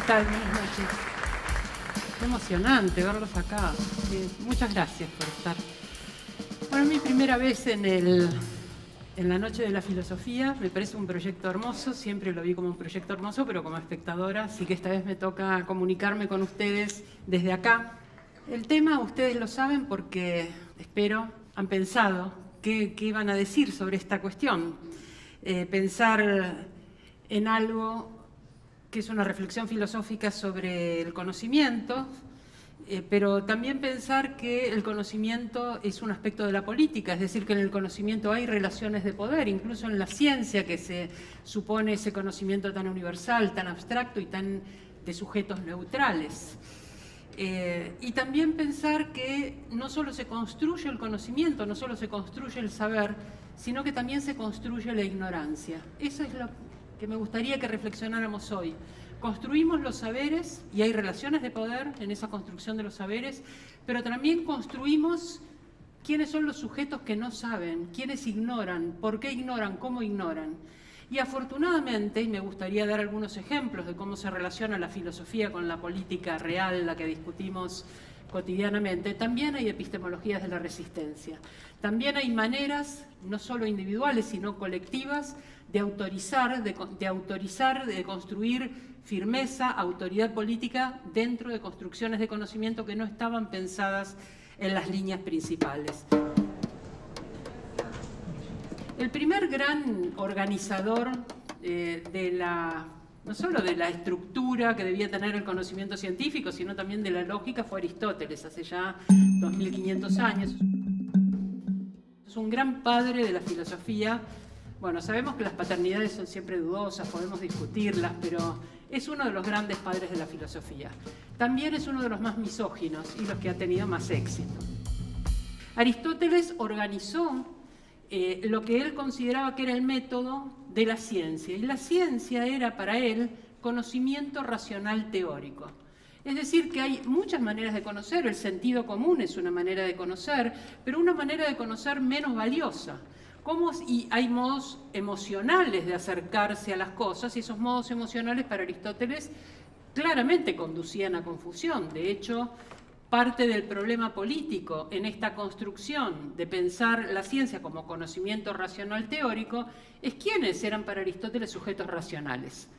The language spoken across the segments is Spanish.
tal? Buenas noches. Qué emocionante verlos acá. Muchas gracias por estar. Bueno, es mi primera vez en la Noche de la Filosofía. Me parece un proyecto hermoso. Siempre lo vi como un proyecto hermoso, pero como espectadora. Así que esta vez me toca comunicarme con ustedes desde acá. El tema, ustedes lo saben porque, espero, han pensado qué iban a decir sobre esta cuestión. Pensar en algo que es una reflexión filosófica sobre el conocimiento, pero también pensar que el conocimiento es un aspecto de la política, es decir, que en el conocimiento hay relaciones de poder, incluso en la ciencia, que se supone ese conocimiento tan universal, tan abstracto y tan de sujetos neutrales. Y también pensar que no solo se construye el conocimiento, no solo se construye el saber, sino que también se construye la ignorancia. Eso es lo que me gustaría que reflexionáramos hoy. Construimos los saberes y hay relaciones de poder en esa construcción de los saberes, pero también construimos quiénes son los sujetos que no saben, quiénes ignoran, por qué ignoran, cómo ignoran. Y afortunadamente, y me gustaría dar algunos ejemplos de cómo se relaciona la filosofía con la política real, la que discutimos cotidianamente, también hay epistemologías de la resistencia. También hay maneras, no solo individuales, sino colectivas, de autorizar, de construir firmeza, autoridad política dentro de construcciones de conocimiento que no estaban pensadas en las líneas principales. El primer gran organizador no solo de la estructura que debía tener el conocimiento científico, sino también de la lógica, fue Aristóteles, hace ya 2500 años. Es un gran padre de la filosofía. Bueno, sabemos que las paternidades son siempre dudosas, podemos discutirlas, pero es uno de los grandes padres de la filosofía. También es uno de los más misóginos y los que ha tenido más éxito. Aristóteles organizó lo que él consideraba que era el método de la ciencia. Y la ciencia era para él conocimiento racional teórico. Es decir, que hay muchas maneras de conocer, el sentido común es una manera de conocer, pero una manera de conocer menos valiosa. Y hay modos emocionales de acercarse a las cosas, y esos modos emocionales para Aristóteles claramente conducían a confusión. De hecho, parte del problema político en esta construcción de pensar la ciencia como conocimiento racional teórico es quiénes eran para Aristóteles sujetos racionales,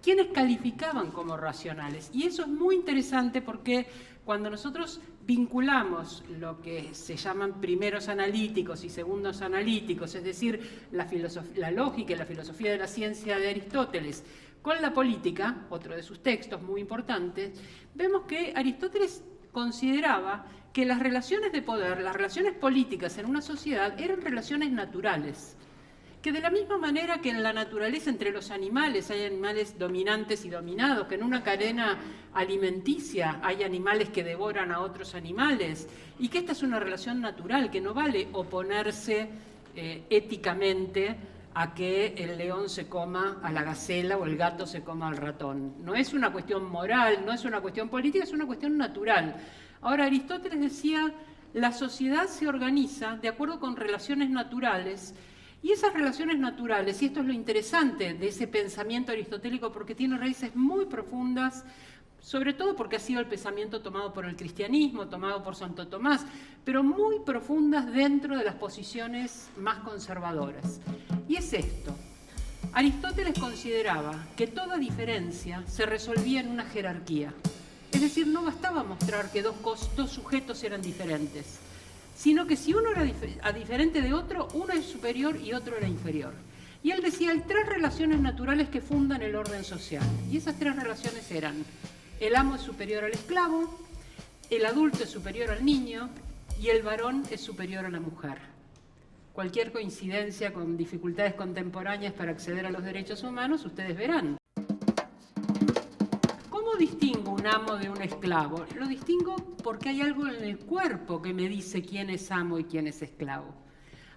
quiénes calificaban como racionales. Y eso es muy interesante porque cuando nosotros vinculamos lo que se llaman primeros analíticos y segundos analíticos, es decir, la lógica y la filosofía de la ciencia de Aristóteles con la política, otro de sus textos muy importantes, vemos que Aristóteles consideraba que las relaciones de poder, las relaciones políticas en una sociedad eran relaciones naturales, que de la misma manera que en la naturaleza entre los animales hay animales dominantes y dominados, que en una cadena alimenticia hay animales que devoran a otros animales, y que esta es una relación natural, que no vale oponerse éticamente a que el león se coma a la gacela o el gato se coma al ratón. No es una cuestión moral, no es una cuestión política, es una cuestión natural. Ahora, Aristóteles decía, la sociedad se organiza de acuerdo con relaciones naturales, y esas relaciones naturales, y esto es lo interesante de ese pensamiento aristotélico porque tiene raíces muy profundas, sobre todo porque ha sido el pensamiento tomado por el cristianismo, tomado por Santo Tomás, pero muy profundas dentro de las posiciones más conservadoras. Y es esto. Aristóteles consideraba que toda diferencia se resolvía en una jerarquía. Es decir, no bastaba mostrar que dos sujetos eran diferentes, sino que si uno era diferente de otro, uno es superior y otro era inferior. Y él decía, hay tres relaciones naturales que fundan el orden social. Y esas tres relaciones eran, el amo es superior al esclavo, el adulto es superior al niño y el varón es superior a la mujer. Cualquier coincidencia con dificultades contemporáneas para acceder a los derechos humanos, ustedes verán. ¿Cómo distingo un amo de un esclavo? Lo distingo porque hay algo en el cuerpo que me dice quién es amo y quién es esclavo.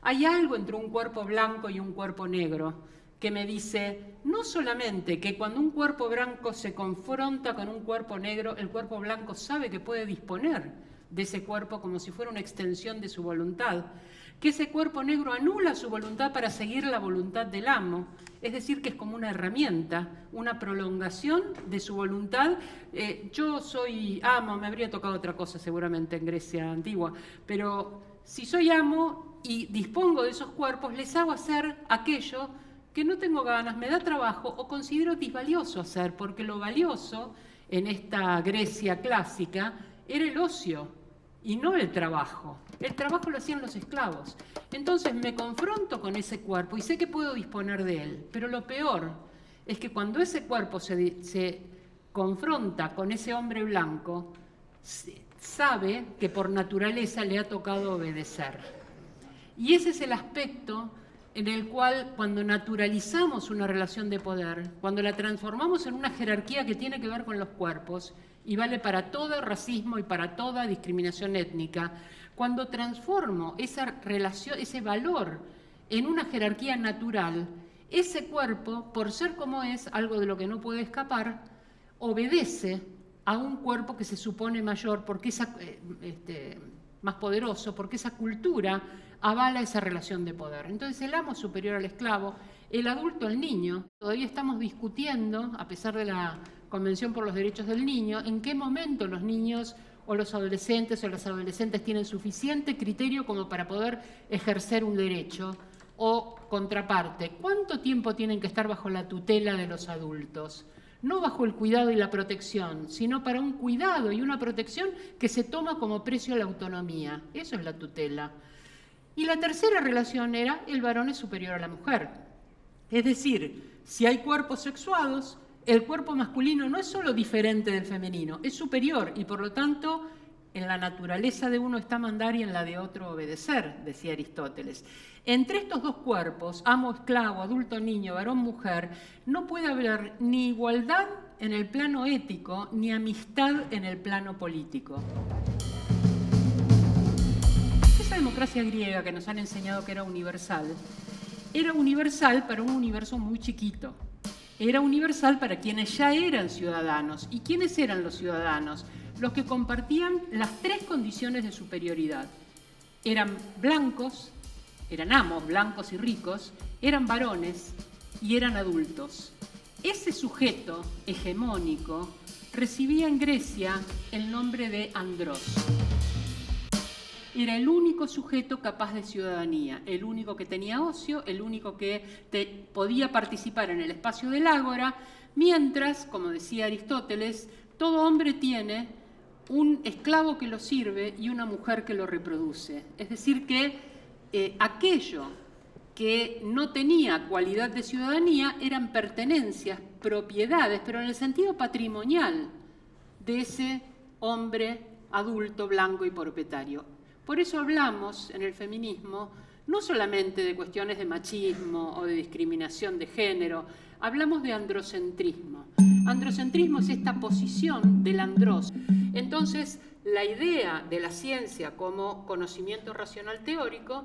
Hay algo entre un cuerpo blanco y un cuerpo negro que me dice no solamente que cuando un cuerpo blanco se confronta con un cuerpo negro, el cuerpo blanco sabe que puede disponer de ese cuerpo como si fuera una extensión de su voluntad. que ese cuerpo negro anula su voluntad para seguir la voluntad del amo, es decir, que es como una herramienta, una prolongación de su voluntad. Yo soy amo, me habría tocado otra cosa seguramente en Grecia antigua, pero si soy amo y dispongo de esos cuerpos, les hago hacer aquello que no tengo ganas, me da trabajo o considero disvalioso hacer, porque lo valioso en esta Grecia clásica era el ocio y no el trabajo. El trabajo lo hacían los esclavos. Entonces me confronto con ese cuerpo y sé que puedo disponer de él, pero lo peor es que cuando ese cuerpo se confronta con ese hombre blanco, sabe que por naturaleza le ha tocado obedecer. Y ese es el aspecto en el cual, cuando naturalizamos una relación de poder, cuando la transformamos en una jerarquía que tiene que ver con los cuerpos, y vale para todo racismo y para toda discriminación étnica, cuando transformo esa relación, ese valor en una jerarquía natural, ese cuerpo, por ser como es, algo de lo que no puede escapar, obedece a un cuerpo que se supone mayor, porque más poderoso, porque esa cultura avala esa relación de poder. Entonces el amo es superior al esclavo, el adulto al niño. Todavía estamos discutiendo, a pesar de la Convención por los Derechos del Niño, en qué momento los niños o los adolescentes o las adolescentes tienen suficiente criterio como para poder ejercer un derecho, o contraparte, cuánto tiempo tienen que estar bajo la tutela de los adultos. No bajo el cuidado y la protección, sino para un cuidado y una protección que se toma como precio a la autonomía. Eso es la tutela. Y la tercera relación era el varón es superior a la mujer. Es decir, si hay cuerpos sexuados, el cuerpo masculino no es solo diferente del femenino, es superior y por lo tanto en la naturaleza de uno está mandar y en la de otro obedecer, decía Aristóteles. Entre estos dos cuerpos, amo-esclavo, adulto-niño, varón-mujer, no puede haber ni igualdad en el plano ético ni amistad en el plano político. Esa democracia griega que nos han enseñado que era universal para un universo muy chiquito. Era universal para quienes ya eran ciudadanos. ¿Y quiénes eran los ciudadanos? Los que compartían las tres condiciones de superioridad. Eran blancos, eran amos, blancos y ricos, eran varones y eran adultos. Ese sujeto hegemónico recibía en Grecia el nombre de andrós. Era el único sujeto capaz de ciudadanía, el único que tenía ocio, el único que podía participar en el espacio del ágora, mientras, como decía Aristóteles, todo hombre tiene un esclavo que lo sirve y una mujer que lo reproduce. Es decir, que aquello que no tenía cualidad de ciudadanía eran pertenencias, propiedades, pero en el sentido patrimonial de ese hombre adulto, blanco y propietario. Por eso hablamos en el feminismo no solamente de cuestiones de machismo o de discriminación de género, hablamos de androcentrismo. Androcentrismo es esta posición del andrós. Entonces, la idea de la ciencia como conocimiento racional teórico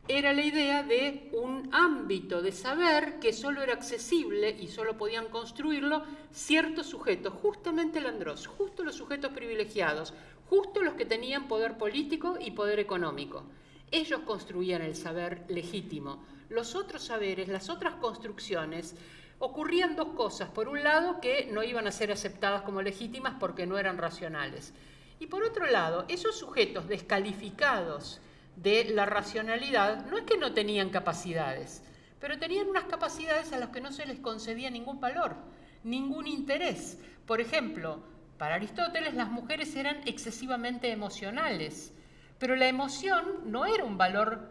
era la idea de un ámbito de saber que solo era accesible y solo podían construirlo ciertos sujetos, justamente el andrós, justo los sujetos privilegiados, justo los que tenían poder político y poder económico. Ellos construían el saber legítimo. Los otros saberes, las otras construcciones, ocurrían dos cosas. Por un lado, que no iban a ser aceptadas como legítimas porque no eran racionales. Y por otro lado, esos sujetos descalificados de la racionalidad no es que no tenían capacidades, pero tenían unas capacidades a las que no se les concedía ningún valor, ningún interés. Por ejemplo, para Aristóteles las mujeres eran excesivamente emocionales, pero la emoción no era un valor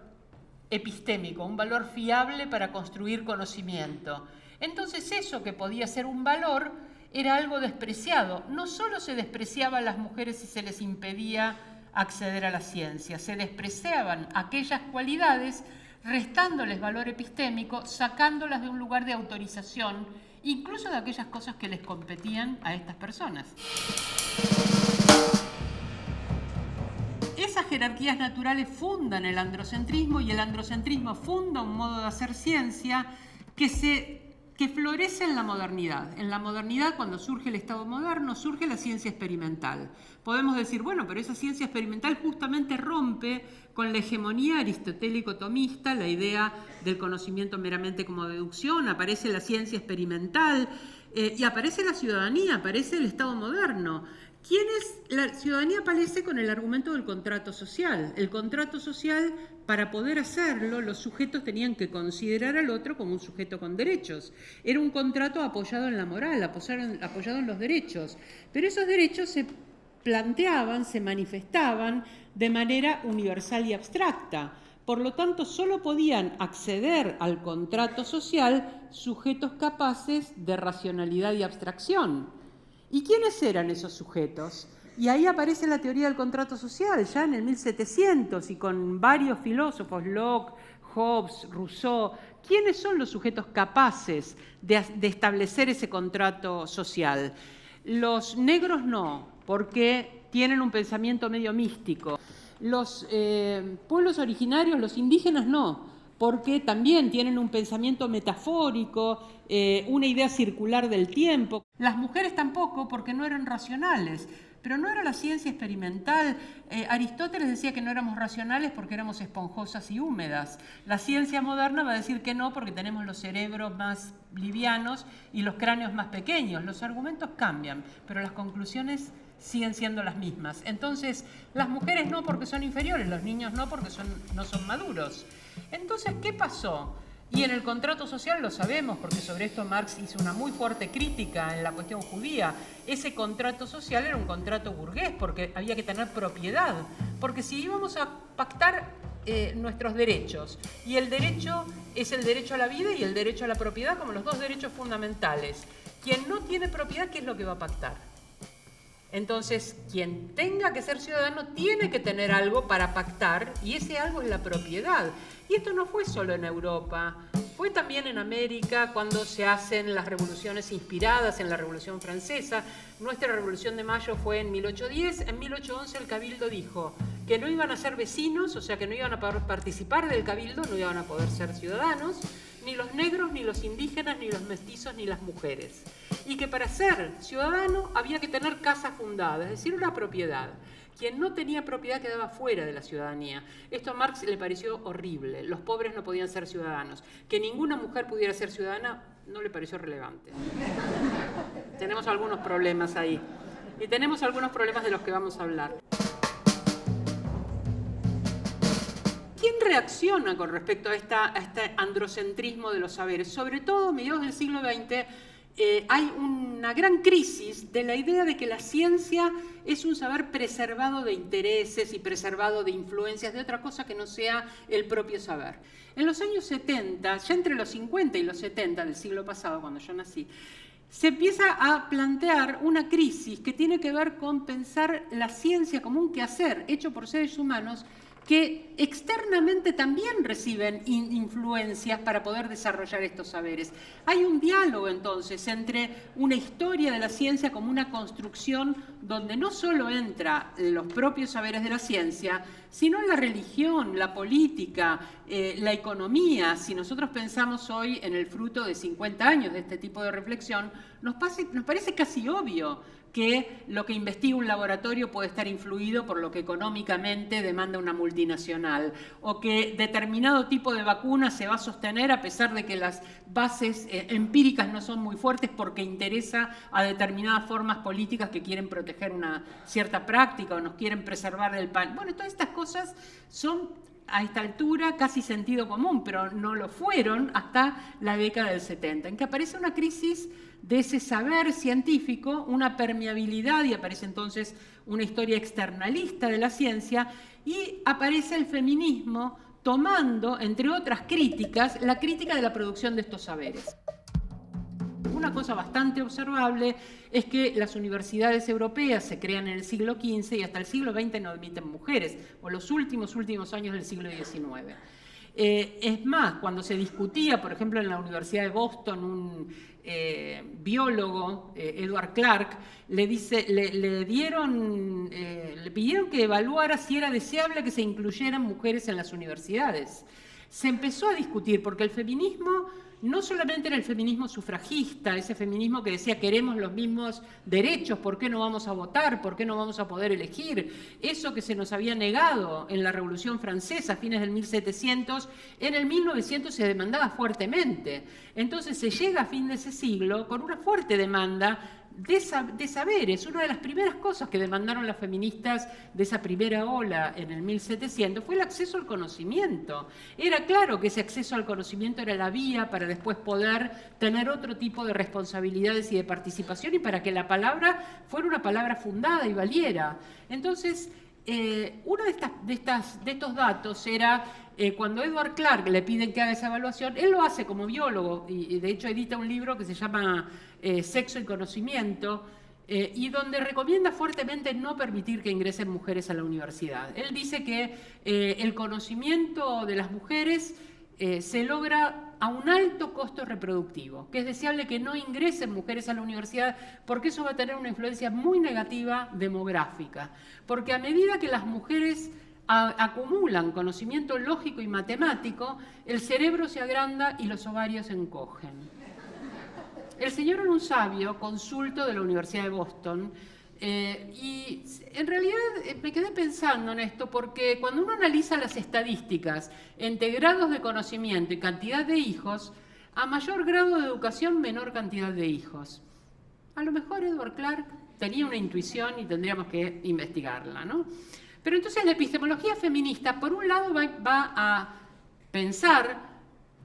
epistémico, un valor fiable para construir conocimiento. Entonces eso que podía ser un valor era algo despreciado. No solo se despreciaba a las mujeres si se les impedía acceder a la ciencia, se despreciaban aquellas cualidades restándoles valor epistémico, sacándolas de un lugar de autorización, incluso de aquellas cosas que les competían a estas personas. Esas jerarquías naturales fundan el androcentrismo y el androcentrismo funda un modo de hacer ciencia que se que florece en la modernidad. En la modernidad, cuando surge el Estado moderno, surge la ciencia experimental. Podemos decir, bueno, pero esa ciencia experimental justamente rompe con la hegemonía aristotélico-tomista, la idea del conocimiento meramente como deducción, aparece la ciencia experimental y aparece la ciudadanía, aparece el Estado moderno. La ciudadanía aparece con el argumento del contrato social. El contrato social, para poder hacerlo, los sujetos tenían que considerar al otro como un sujeto con derechos. Era un contrato apoyado en la moral, apoyado en los derechos. Pero esos derechos se planteaban, se manifestaban de manera universal y abstracta. Por lo tanto, solo podían acceder al contrato social sujetos capaces de racionalidad y abstracción. ¿Y quiénes eran esos sujetos? Y ahí aparece la teoría del contrato social, ya en el 1700, y con varios filósofos, Locke, Hobbes, Rousseau. ¿Quiénes son los sujetos capaces de establecer ese contrato social? Los negros no, porque tienen un pensamiento medio místico. Los pueblos originarios, los indígenas no, porque también tienen un pensamiento metafórico, una idea circular del tiempo. Las mujeres tampoco, porque no eran racionales. Pero no era la ciencia experimental. Aristóteles decía que no éramos racionales porque éramos esponjosas y húmedas. La ciencia moderna va a decir que no porque tenemos los cerebros más livianos y los cráneos más pequeños. Los argumentos cambian, pero las conclusiones siguen siendo las mismas. Entonces, las mujeres no porque son inferiores, los niños no porque no son maduros. Entonces, ¿qué pasó? Y en el contrato social lo sabemos, porque sobre esto Marx hizo una muy fuerte crítica en la cuestión judía. Ese contrato social era un contrato burgués, porque había que tener propiedad. Porque si íbamos a pactar nuestros derechos, y el derecho es el derecho a la vida y el derecho a la propiedad como los dos derechos fundamentales, quien no tiene propiedad, ¿qué es lo que va a pactar? Entonces, quien tenga que ser ciudadano tiene que tener algo para pactar, y ese algo es la propiedad. Y esto no fue solo en Europa, fue también en América cuando se hacen las revoluciones inspiradas en la Revolución Francesa. Nuestra Revolución de Mayo fue en 1810, en 1811 el Cabildo dijo que no iban a ser vecinos, o sea que no iban a poder participar del Cabildo, no iban a poder ser ciudadanos, ni los negros, ni los indígenas, ni los mestizos, ni las mujeres. Y que para ser ciudadano había que tener casa fundada, es decir, una propiedad. Quien no tenía propiedad quedaba fuera de la ciudadanía. Esto a Marx le pareció horrible. Los pobres no podían ser ciudadanos. Que ninguna mujer pudiera ser ciudadana no le pareció relevante. Tenemos algunos problemas ahí. Y tenemos algunos problemas de los que vamos a hablar. ¿Quién reacciona con respecto a este androcentrismo de los saberes? Sobre todo a mediados del siglo XX hay una gran crisis de la idea de que la ciencia es un saber preservado de intereses y preservado de influencias de otra cosa que no sea el propio saber. En los años 70, ya entre los 50 y los 70 del siglo pasado, cuando yo nací, se empieza a plantear una crisis que tiene que ver con pensar la ciencia como un quehacer hecho por seres humanos que externamente también reciben influencias para poder desarrollar estos saberes. Hay un diálogo entonces entre una historia de la ciencia como una construcción donde no solo entra los propios saberes de la ciencia, sino la religión, la política, la economía. Si nosotros pensamos hoy en el fruto de 50 años de este tipo de reflexión, nos parece casi obvio que lo que investiga un laboratorio puede estar influido por lo que económicamente demanda una multinacional, o que determinado tipo de vacuna se va a sostener a pesar de que las bases empíricas no son muy fuertes porque interesa a determinadas formas políticas que quieren proteger una cierta práctica o nos quieren preservar del pan. Bueno, todas estas cosas son a esta altura casi sentido común, pero no lo fueron hasta la década del 70, en que aparece una crisis de ese saber científico, una permeabilidad, y aparece entonces una historia externalista de la ciencia, y aparece el feminismo tomando, entre otras críticas, la crítica de la producción de estos saberes. Una cosa bastante observable es que las universidades europeas se crean en el siglo XV y hasta el siglo XX no admiten mujeres, o los últimos años del siglo XIX. Es más, cuando se discutía, por ejemplo, en la Universidad de Boston, un biólogo, Edward Clark, le pidieron que evaluara si era deseable que se incluyeran mujeres en las universidades. Se empezó a discutir porque el feminismo no solamente era el feminismo sufragista, ese feminismo que decía queremos los mismos derechos, ¿por qué no vamos a votar? ¿Por qué no vamos a poder elegir? Eso que se nos había negado en la Revolución Francesa a fines del 1700, en el 1900 se demandaba fuertemente. Entonces se llega a fin de ese siglo con una fuerte demanda de saberes. Una de las primeras cosas que demandaron las feministas de esa primera ola en el 1700 fue el acceso al conocimiento. Era claro que ese acceso al conocimiento era la vía para después poder tener otro tipo de responsabilidades y de participación y para que la palabra fuera una palabra fundada y valiera. Entonces, uno de estos datos era cuando Edward Clarke le piden que haga esa evaluación, él lo hace como biólogo y de hecho edita un libro que se llama Sexo y Conocimiento y donde recomienda fuertemente no permitir que ingresen mujeres a la universidad. Él dice que el conocimiento de las mujeres se logra a un alto costo reproductivo, que es deseable que no ingresen mujeres a la universidad porque eso va a tener una influencia muy negativa demográfica, porque a medida que las mujeres acumulan conocimiento lógico y matemático, el cerebro se agranda y los ovarios se encogen. El señor era un sabio, consulto de la Universidad de Boston, y en realidad me quedé pensando en esto porque cuando uno analiza las estadísticas entre grados de conocimiento y cantidad de hijos, a mayor grado de educación, menor cantidad de hijos. A lo mejor Edward Clarke tenía una intuición y tendríamos que investigarla, ¿no? Pero entonces la epistemología feminista, por un lado, va a pensar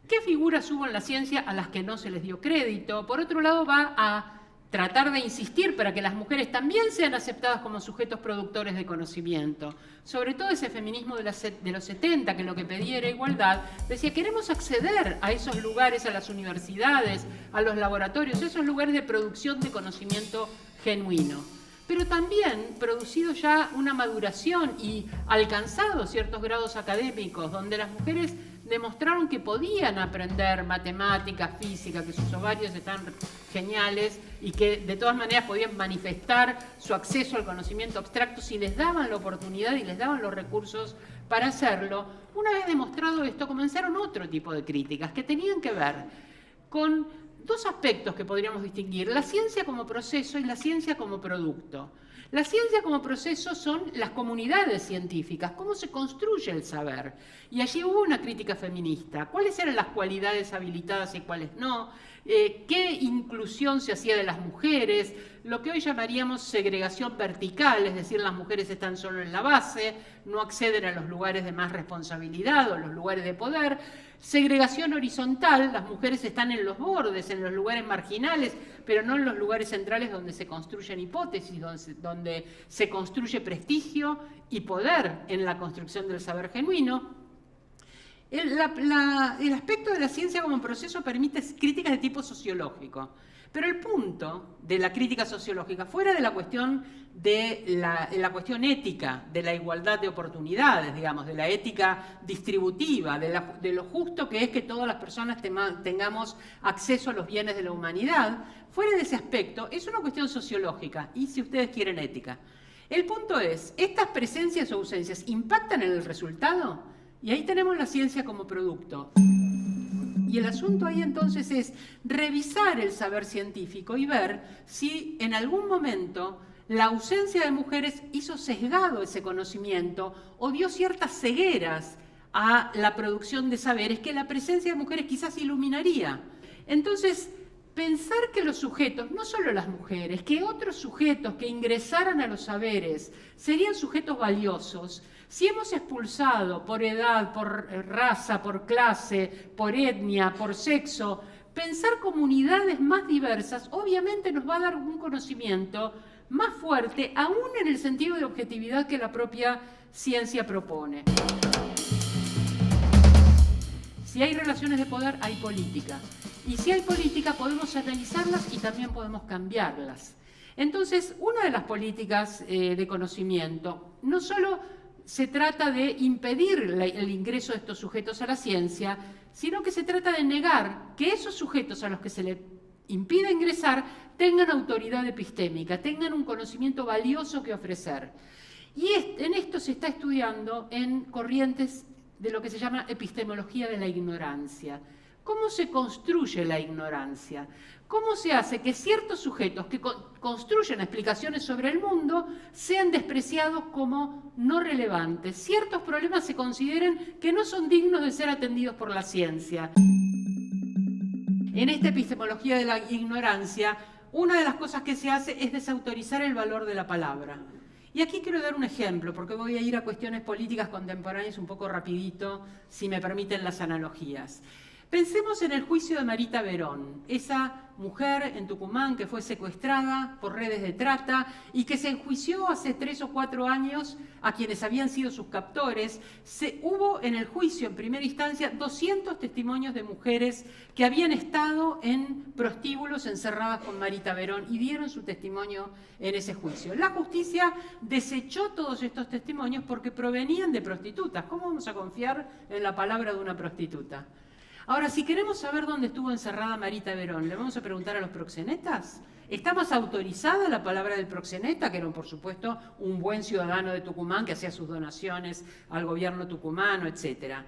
qué figuras hubo en la ciencia a las que no se les dio crédito, por otro lado va a tratar de insistir para que las mujeres también sean aceptadas como sujetos productores de conocimiento. Sobre todo ese feminismo de los 70, que lo que pedía era igualdad, decía queremos acceder a esos lugares, a las universidades, a los laboratorios, esos lugares de producción de conocimiento genuino. Pero también producido ya una maduración y alcanzado ciertos grados académicos, donde las mujeres demostraron que podían aprender matemática, física, que sus ovarios están geniales y que de todas maneras podían manifestar su acceso al conocimiento abstracto si les daban la oportunidad y les daban los recursos para hacerlo. Una vez demostrado esto, comenzaron otro tipo de críticas que tenían que ver con dos aspectos que podríamos distinguir, la ciencia como proceso y la ciencia como producto. La ciencia como proceso son las comunidades científicas, cómo se construye el saber. Y allí hubo una crítica feminista. ¿Cuáles eran las cualidades habilitadas y cuáles no? ¿Qué inclusión se hacía de las mujeres? Lo que hoy llamaríamos segregación vertical, es decir, las mujeres están solo en la base, no acceden a los lugares de más responsabilidad o los lugares de poder. Segregación horizontal, las mujeres están en los bordes, en los lugares marginales, pero no en los lugares centrales donde se construyen hipótesis, donde se construye prestigio y poder en la construcción del saber genuino. El aspecto de la ciencia como proceso permite críticas de tipo sociológico, pero el punto de la crítica sociológica, fuera de la cuestión la cuestión ética, de la igualdad de oportunidades, digamos, de la ética distributiva, de lo justo que es que todas las personas tengamos acceso a los bienes de la humanidad, fuera de ese aspecto, es una cuestión sociológica y, si ustedes quieren, ética. El punto es, ¿estas presencias o ausencias impactan en el resultado? Y ahí tenemos la ciencia como producto. Y el asunto ahí entonces es revisar el saber científico y ver si en algún momento la ausencia de mujeres hizo sesgado ese conocimiento o dio ciertas cegueras a la producción de saberes que la presencia de mujeres quizás iluminaría. Entonces, pensar que los sujetos, no solo las mujeres, que otros sujetos que ingresaran a los saberes serían sujetos valiosos, si hemos expulsado por edad, por raza, por clase, por etnia, por sexo, pensar comunidades más diversas obviamente nos va a dar un conocimiento más fuerte, aún en el sentido de objetividad que la propia ciencia propone. Si hay relaciones de poder, hay política. Y si hay política, podemos analizarlas y también podemos cambiarlas. Entonces, una de las políticas de conocimiento no solo se trata de impedir el ingreso de estos sujetos a la ciencia, sino que se trata de negar que esos sujetos a los que se les impide ingresar tengan autoridad epistémica, tengan un conocimiento valioso que ofrecer. Y en esto se está estudiando en corrientes de lo que se llama epistemología de la ignorancia. ¿Cómo se construye la ignorancia? ¿Cómo se hace que ciertos sujetos que construyen explicaciones sobre el mundo sean despreciados como no relevantes? Ciertos problemas se consideren que no son dignos de ser atendidos por la ciencia. En esta epistemología de la ignorancia, una de las cosas que se hace es desautorizar el valor de la palabra. Y aquí quiero dar un ejemplo, porque voy a ir a cuestiones políticas contemporáneas un poco rapidito, si me permiten las analogías. Pensemos en el juicio de Marita Verón, esa mujer en Tucumán que fue secuestrada por redes de trata y que se enjuició hace 3 o 4 años a quienes habían sido sus captores. Hubo en el juicio, en primera instancia, 200 testimonios de mujeres que habían estado en prostíbulos encerradas con Marita Verón y dieron su testimonio en ese juicio. La justicia desechó todos estos testimonios porque provenían de prostitutas. ¿Cómo vamos a confiar en la palabra de una prostituta? Ahora, si queremos saber dónde estuvo encerrada Marita Verón, ¿le vamos a preguntar a los proxenetas? ¿Está más autorizada la palabra del proxeneta, que era, por supuesto, un buen ciudadano de Tucumán que hacía sus donaciones al gobierno tucumano, etcétera?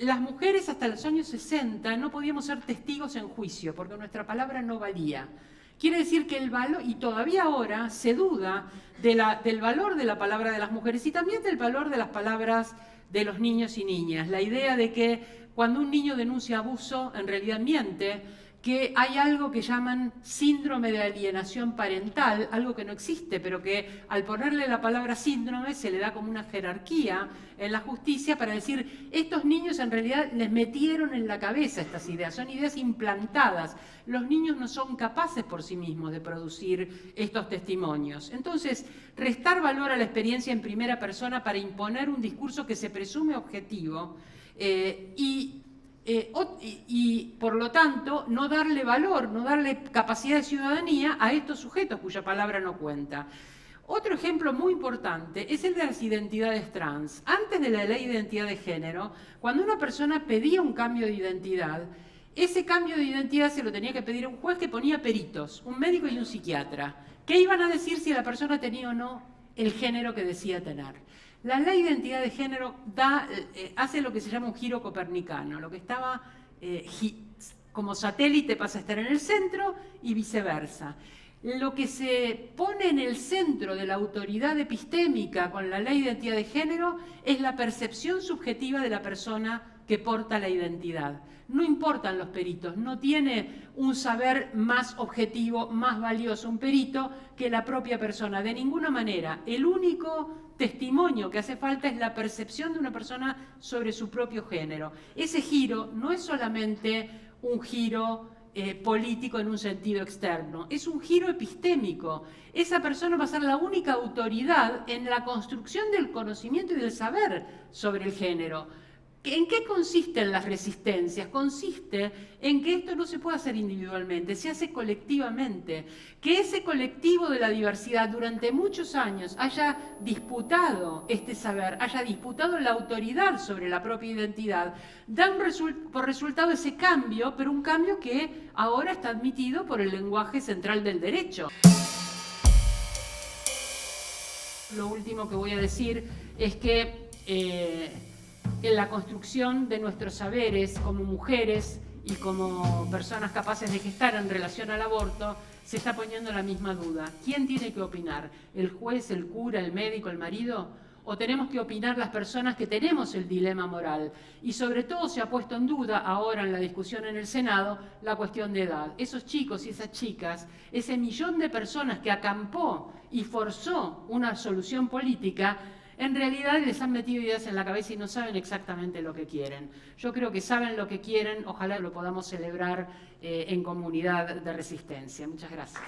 Las mujeres hasta los años 60 no podíamos ser testigos en juicio porque nuestra palabra no valía. Quiere decir que el valor, y todavía ahora se duda del valor de la palabra de las mujeres y también del valor de las palabras de los niños y niñas. La idea de que cuando un niño denuncia abuso, en realidad miente, que hay algo que llaman síndrome de alienación parental, algo que no existe, pero que al ponerle la palabra síndrome se le da como una jerarquía en la justicia para decir, estos niños en realidad les metieron en la cabeza estas ideas, son ideas implantadas. Los niños no son capaces por sí mismos de producir estos testimonios. Entonces, restar valor a la experiencia en primera persona para imponer un discurso que se presume objetivo y por lo tanto no darle valor, no darle capacidad de ciudadanía a estos sujetos cuya palabra no cuenta. Otro ejemplo muy importante es el de las identidades trans. Antes de la ley de identidad de género, cuando una persona pedía un cambio de identidad, ese cambio de identidad se lo tenía que pedir a un juez que ponía peritos, un médico y un psiquiatra, que iban a decir si la persona tenía o no el género que decía tener. La ley de identidad de género hace lo que se llama un giro copernicano, lo que estaba como satélite pasa a estar en el centro y viceversa. Lo que se pone en el centro de la autoridad epistémica con la ley de identidad de género es la percepción subjetiva de la persona que porta la identidad. No importan los peritos, no tiene un saber más objetivo, más valioso un perito que la propia persona, de ninguna manera. El único testimonio que hace falta es la percepción de una persona sobre su propio género. Ese giro no es solamente un giro político en un sentido externo, es un giro epistémico. Esa persona va a ser la única autoridad en la construcción del conocimiento y del saber sobre el género. ¿En qué consisten las resistencias? Consiste en que esto no se puede hacer individualmente, se hace colectivamente. Que ese colectivo de la diversidad durante muchos años haya disputado este saber, haya disputado la autoridad sobre la propia identidad, da por resultado ese cambio, pero un cambio que ahora está admitido por el lenguaje central del derecho. Lo último que voy a decir es que en la construcción de nuestros saberes como mujeres y como personas capaces de gestar en relación al aborto, se está poniendo la misma duda. ¿Quién tiene que opinar? ¿El juez, el cura, el médico, el marido? ¿O tenemos que opinar las personas que tenemos el dilema moral? Y sobre todo se ha puesto en duda ahora en la discusión en el Senado la cuestión de edad. Esos chicos y esas chicas, ese millón de personas que acampó y forzó una solución política, en realidad les han metido ideas en la cabeza y no saben exactamente lo que quieren. Yo creo que saben lo que quieren, ojalá lo podamos celebrar en comunidad de resistencia. Muchas gracias.